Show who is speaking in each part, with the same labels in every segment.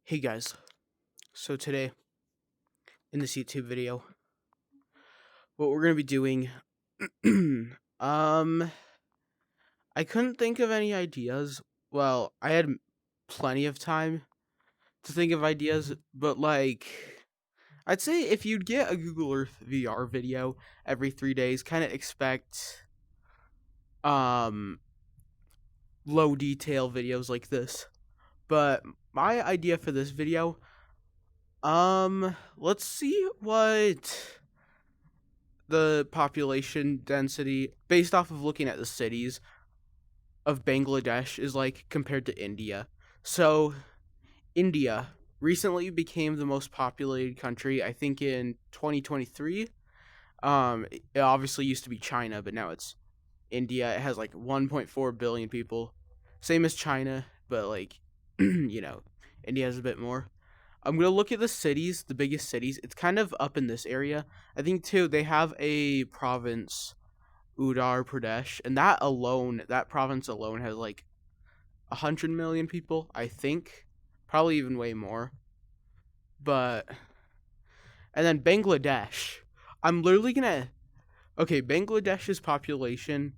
Speaker 1: Hey guys, so today in this YouTube video, what we're gonna be doing, um, I couldn't think of any ideas. Well, I had plenty of time to think of ideas, but I'd say if you'd get a Google Earth VR video every 3 days, kind of expect, um, low detail videos like this. But my idea for this video, let's see what the population density based off of looking at the cities of Bangladesh is like compared to India. So, India recently became the most populated country, I think in 2023. It obviously used to be China, but now it's India. It has like 1.4 billion people. Same as China, but India has a bit more. I'm gonna look at the cities, the biggest cities. It's kind of up in this area. I think too they have a province, Uttar Pradesh, and that province alone has like 100 million people. I think, probably even way more. But and then Bangladesh. I'm literally gonna okay. Bangladesh's population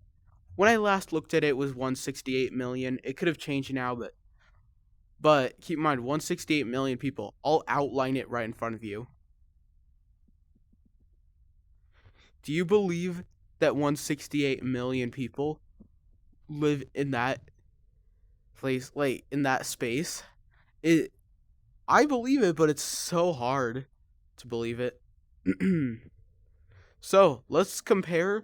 Speaker 1: when I last looked at it was 168 million. It could have changed now, but keep in mind 168 million people. I'll outline it right in front of you. Do you believe that 168 million people live in that place, like in that space? It I believe it, but it's so hard to believe it. So, let's compare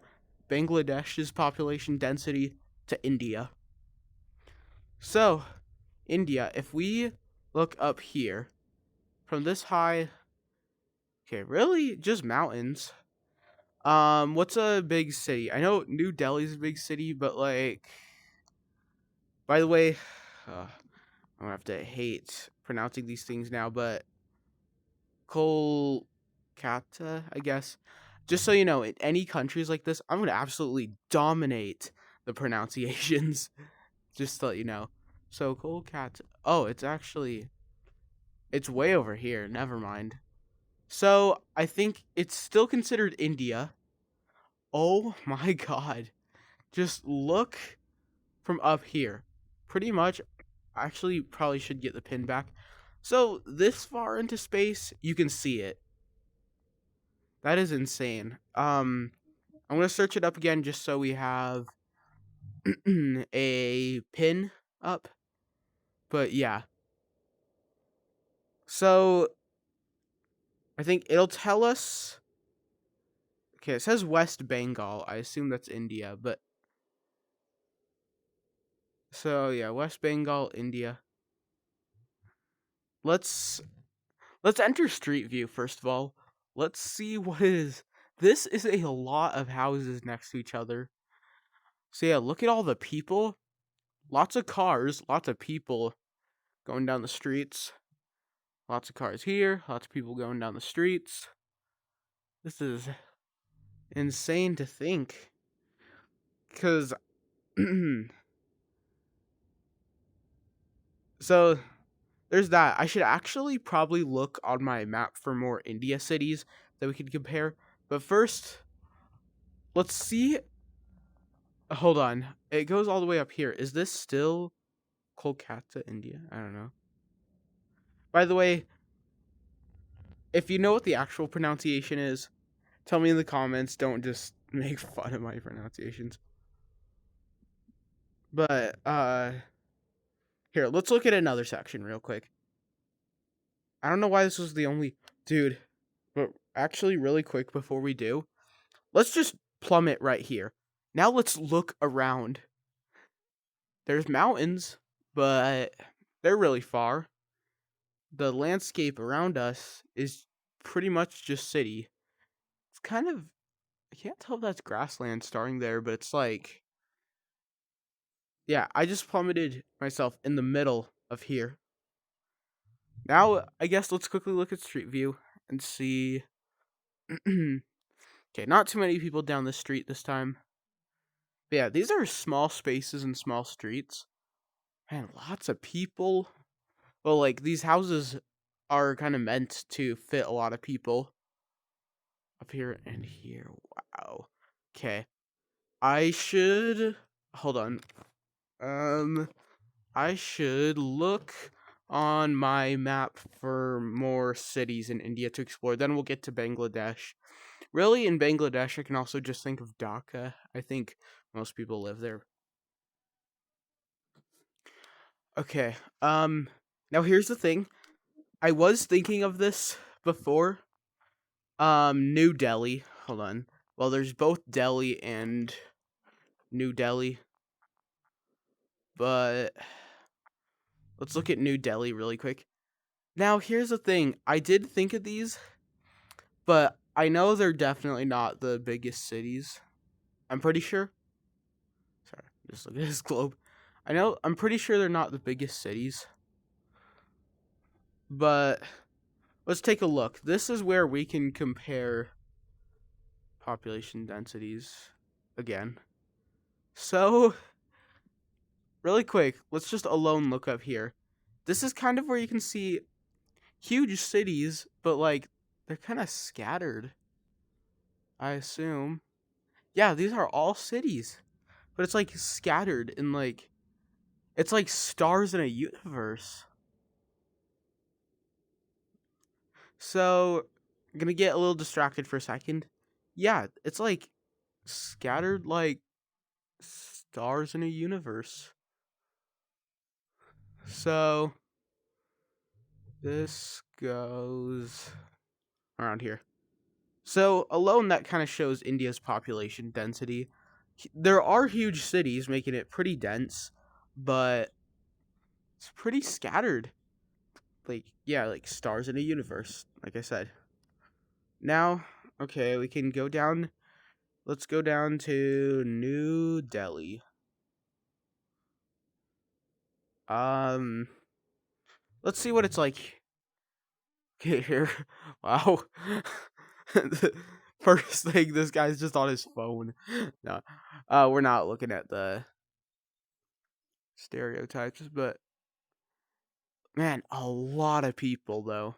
Speaker 1: Bangladesh's population density to India. So, India, if we look up here from this high, okay, really just mountains. What's a big city? I know New Delhi's a big city, but by the way, I'm gonna have to hate pronouncing these things now, but Kolkata, I guess. Just so you know, in any countries like this, I'm gonna absolutely dominate the pronunciations. Just to let you know. So Kolkata. Oh, it's way over here. Never mind. So I think it's still considered India. Oh my god. Just look from up here. Pretty much, actually, probably should get the pin back. So this far into space, you can see it. That is insane. I'm gonna search it up again just so we have a pin up. But yeah. So I think it'll tell us. Okay, it says West Bengal. I assume that's India, but so yeah, West Bengal, India. Let's let's enter Street View first of all. Let's see what is. This is a lot of houses next to each other. So yeah, look at all the people. Lots of cars, lots of people going down the streets. Lots of cars here, lots of people going down the streets. This is insane to think. Cause so there's that. I should actually probably look on my map for more India cities that we could compare. But first, let's see. Hold on. It goes all the way up here. Is this still Kolkata, India? I don't know. By the way, if you know what the actual pronunciation is, tell me in the comments. Don't just make fun of my pronunciations. But here, let's look at another section real quick. I don't know why this was the only dude, but actually really quick before we do, let's just plummet right here. Now let's look around. There's mountains, but they're really far. The landscape around us is pretty much just city. It's kind of I can't tell if that's grassland starting there, but it's like yeah, I just plummeted myself in the middle of here. Now, I guess let's quickly look at Street View and see. Okay, not too many people down the street this time. But yeah, these are small spaces and small streets. Man, lots of people. Well, like these houses are kind of meant to fit a lot of people up here and here. Wow. Okay. I should hold on. Um I should look on my map for more cities in India to explore. Then we'll get to Bangladesh. Really, in Bangladesh, I can also just think of Dhaka. I think most people live there. Okay. Now here's the thing. I was thinking of this before. New Delhi. Hold on. Well, there's both Delhi and New Delhi, but let's look at New Delhi really quick. Now, here's the thing. I did think of these, but I know they're definitely not the biggest cities. I'm pretty sure. Sorry, just look at this globe. I'm pretty sure they're not the biggest cities, but let's take a look. This is where we can compare population densities again. So, really quick, let's just alone look up here. This is kind of where you can see huge cities, but like they're kind of scattered, I assume. Yeah, these are all cities, but it's like scattered in like it's like stars in a universe. So, I'm gonna get a little distracted for a second. Yeah, it's like scattered like stars in a universe. So, this goes around here. So, alone that kind of shows India's population density. There are huge cities making it pretty dense, but it's pretty scattered. Like, yeah, like stars in a universe, like I said. Now, okay, we can go down. Let's go down to New Delhi. Um, let's see what it's like here. Wow. The first thing, this guy's just on his phone. No, we're not looking at the stereotypes, but man, a lot of people though.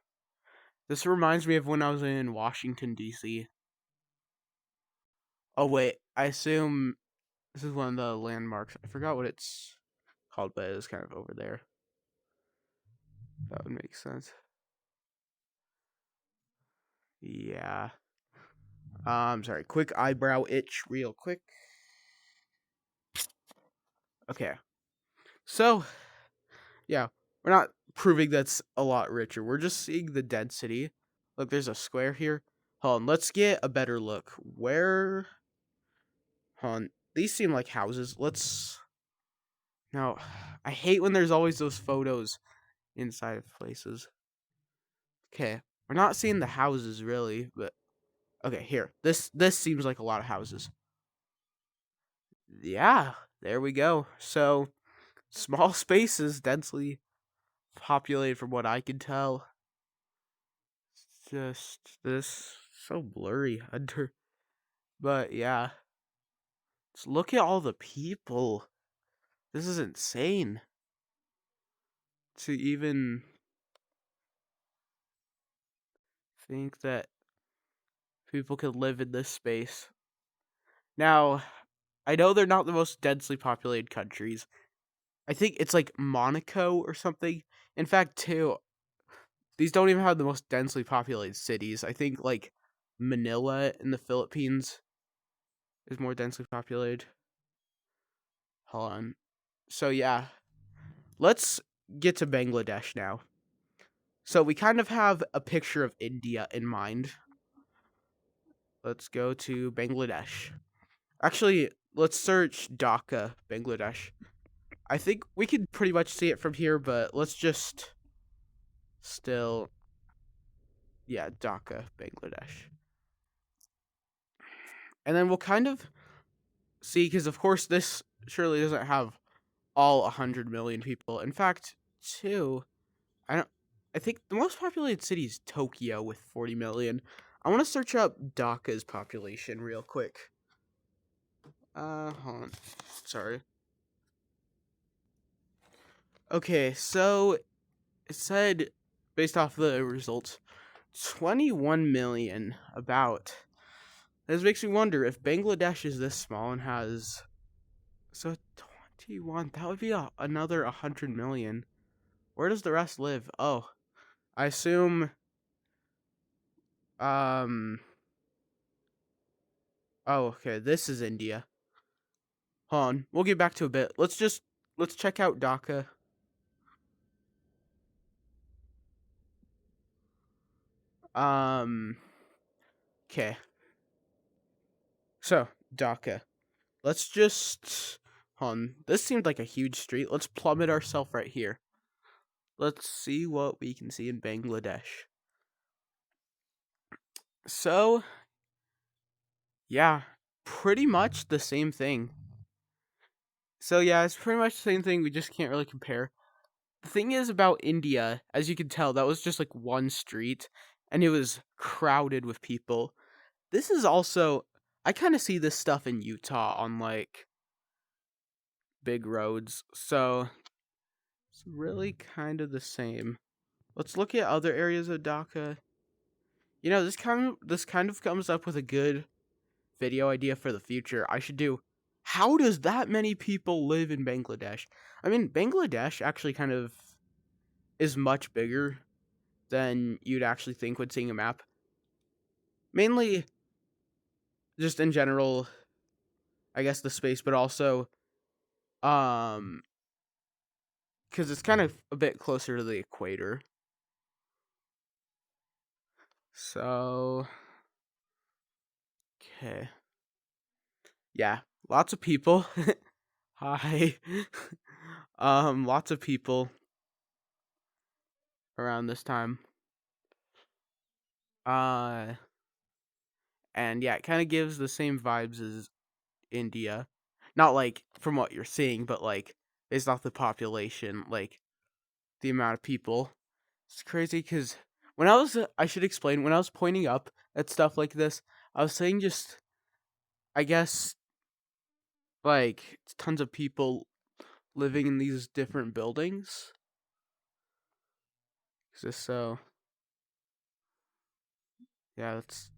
Speaker 1: This reminds me of when I was in Washington D.C. Oh wait, I assume this is one of the landmarks. I forgot what it's called, but it was kind of over there. That would make sense. Yeah. Sorry. Quick eyebrow itch, real quick. Okay. So, yeah, we're not proving that's a lot richer. We're just seeing the density. Look, there's a square here. Hold on. Let's get a better look. Where? Hold on. These seem like houses. Let's. Now, I hate when there's always those photos inside of places. Okay, we're not seeing the houses really, but okay, here. This seems like a lot of houses. Yeah, there we go. So small spaces, densely populated from what I can tell. Just this so blurry under, but yeah. Just look at all the people. This is insane. To even think that people could live in this space. Now, I know they're not the most densely populated countries. I think it's like Monaco or something. In fact, too, these don't even have the most densely populated cities. I think like Manila in the Philippines is more densely populated. Hold on. So yeah, let's get to Bangladesh now. So we kind of have a picture of India in mind. Let's go to Bangladesh. Actually, let's search Dhaka, Bangladesh. I think we can pretty much see it from here, but let's just still, yeah, Dhaka, Bangladesh. And then we'll kind of see, because of course this surely doesn't have all 100 million people. In fact, too, I don't. I think the most populated city is Tokyo with 40 million. I want to search up Dhaka's population real quick. Hold on. Sorry. Okay, so it said, based off the results, 21 million about. This makes me wonder if Bangladesh is this small and has. So 21, that would be another 100 million. Where does the rest live? Oh, I assume. Um. Oh, okay. This is India. Hold on. We'll get back to a bit. Let's check out Dhaka. Um. Okay. So Dhaka. Let's just. Hold on. This seemed like a huge street. Let's plummet ourselves right here. Let's see what we can see in Bangladesh. So, yeah, pretty much the same thing. So, yeah, it's pretty much the same thing. We just can't really compare. The thing is about India, as you can tell, that was just like one street and it was crowded with people. This is also, I kind of see this stuff in Utah on like big roads. So, it's really kind of the same. Let's look at other areas of Dhaka. This kind of comes up with a good video idea for the future. I should do. How does that many people live in Bangladesh? I mean, Bangladesh actually kind of is much bigger than you'd actually think when seeing a map. Mainly just in general, I guess the space, but also um cuz it's kind of a bit closer to the equator. So, okay. Yeah, lots of people. Hi. Lots of people around this time. Uh and yeah, it kind of gives the same vibes as India. Not like from what you're seeing, but like based off the population, like the amount of people. It's crazy because I should explain, when I was pointing up at stuff like this, I was saying just, I guess, like tons of people living in these different buildings. Just so, yeah, that's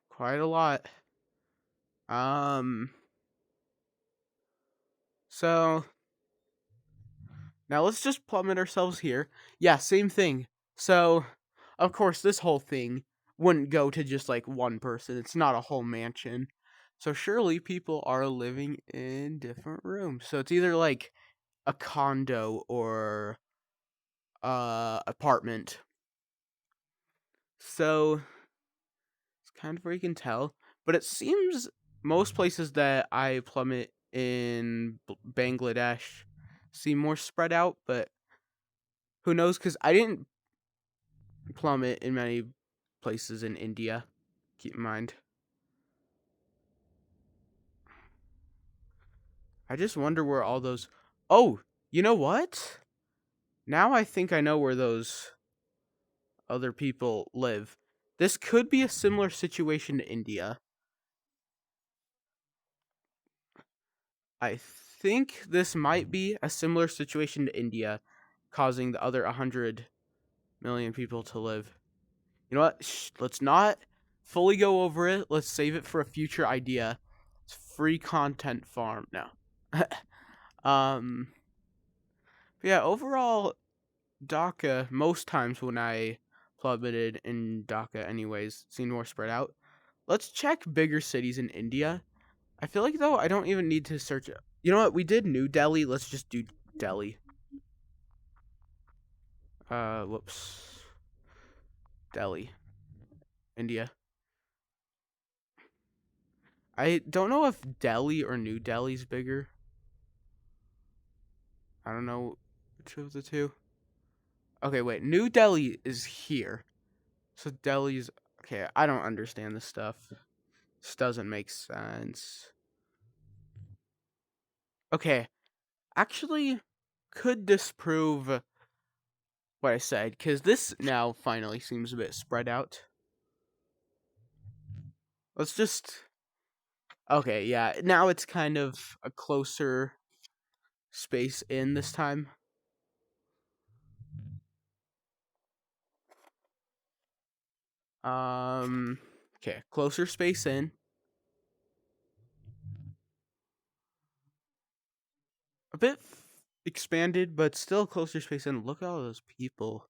Speaker 1: quite a lot. Um, so now let's just plummet ourselves here. Yeah, same thing. So, of course, this whole thing wouldn't go to just like one person. It's not a whole mansion. So surely people are living in different rooms. So it's either like a condo or apartment. So it's kind of where you can tell. But it seems most places that I plummet in Bangladesh seem more spread out, but who knows? Because I didn't plummet in many places in India. Keep in mind. I just wonder where all those. Oh, you know what? Now I think I know where those other people live. This could be a similar situation to India. I think this might be a similar situation to India, causing the other 100 million people to live. You know what? Let's not fully go over it. Let's save it for a future idea. It's free content farm now. um, yeah, overall, Dhaka, most times when I plummeted in Dhaka anyways, seemed more spread out. Let's check bigger cities in India. I feel like, though, I don't even need to search it. You know what? We did New Delhi. Let's just do Delhi. Whoops. Delhi, India. I don't know if Delhi or New Delhi's bigger. I don't know which of the two. Okay, wait. New Delhi is here. So Delhi's. Okay, I don't understand this stuff. This doesn't make sense. Okay, actually, could disprove what I said, because this now finally seems a bit spread out. Let's just. Okay, yeah, now it's kind of a closer space in this time. Okay, closer space in. A bit expanded, but still closer space in. Look at all those people.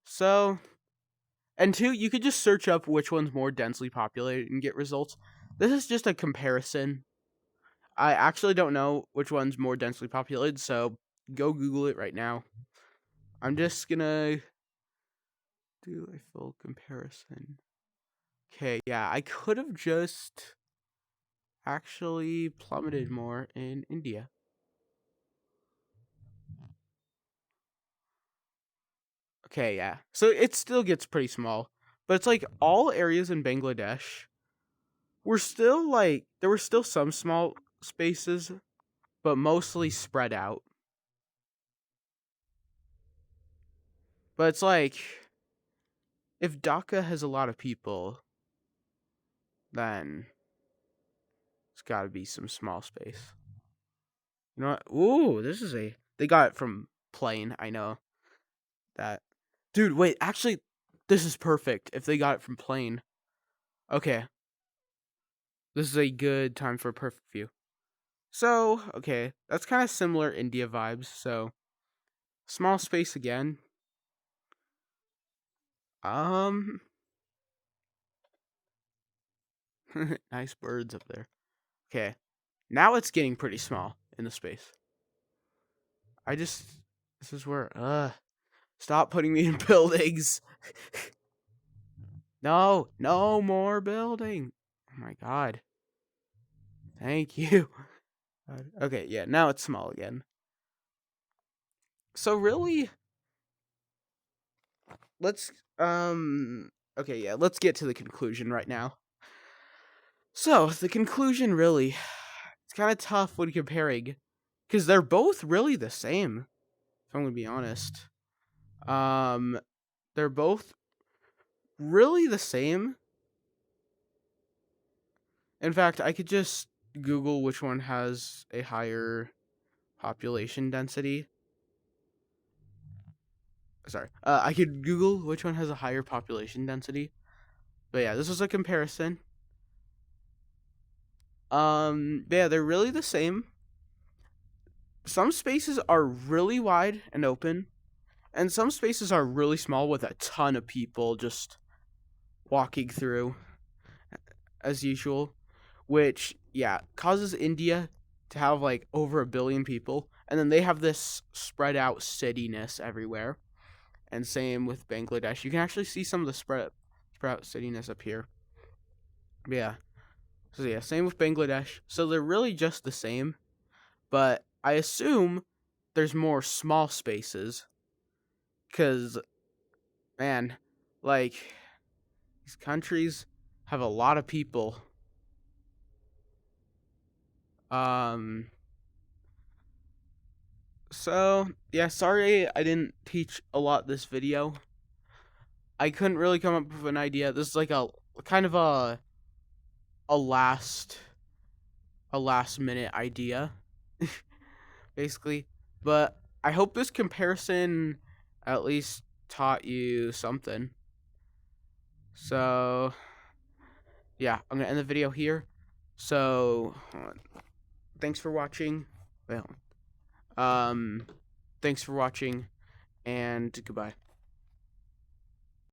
Speaker 1: So, and two, you could just search up which one's more densely populated and get results. This is just a comparison. I actually don't know which one's more densely populated, so go Google it right now. I'm just gonna do a full comparison. Okay, yeah, I could have just actually plummeted more in India. Okay, yeah. So it still gets pretty small, but it's like all areas in Bangladesh were still like there were still some small spaces, but mostly spread out. But it's like if Dhaka has a lot of people, then it's got to be some small space. You know what? Ooh, this is a they got it from plane. I know that. Dude, wait, actually this is perfect if they got it from plane. Okay. This is a good time for a perfect view. So, okay, that's kind of similar India vibes. So, small space again. Um, nice birds up there. Okay, now it's getting pretty small in the space. I just, this is where, stop putting me in buildings. No, no more building. Oh my god. Thank you. Okay, yeah, now it's small again. So really, let's, okay, yeah, let's get to the conclusion right now. So, the conclusion really, it's kind of tough when comparing, because they're both really the same, if I'm going to be honest. Um, they're both really the same. In fact, I could just Google which one has a higher population density. Sorry. I could Google which one has a higher population density. But yeah, this is a comparison. Yeah, they're really the same. Some spaces are really wide and open, and some spaces are really small with a ton of people just walking through as usual, which, yeah, causes India to have like over 1 billion people. And then they have this spread out cityness everywhere. And same with Bangladesh. You can actually see some of the spread out cityness up here. Yeah. So, yeah, same with Bangladesh. So they're really just the same. But I assume there's more small spaces. Because, man, like, these countries have a lot of people. Um, so yeah, sorry I didn't teach a lot this video. I couldn't really come up with an idea. This is like a kind of a last a last minute idea, basically. But I hope this comparison at least taught you something. So yeah, I'm gonna end the video here. So thanks for watching. Well, um, thanks for watching, and goodbye.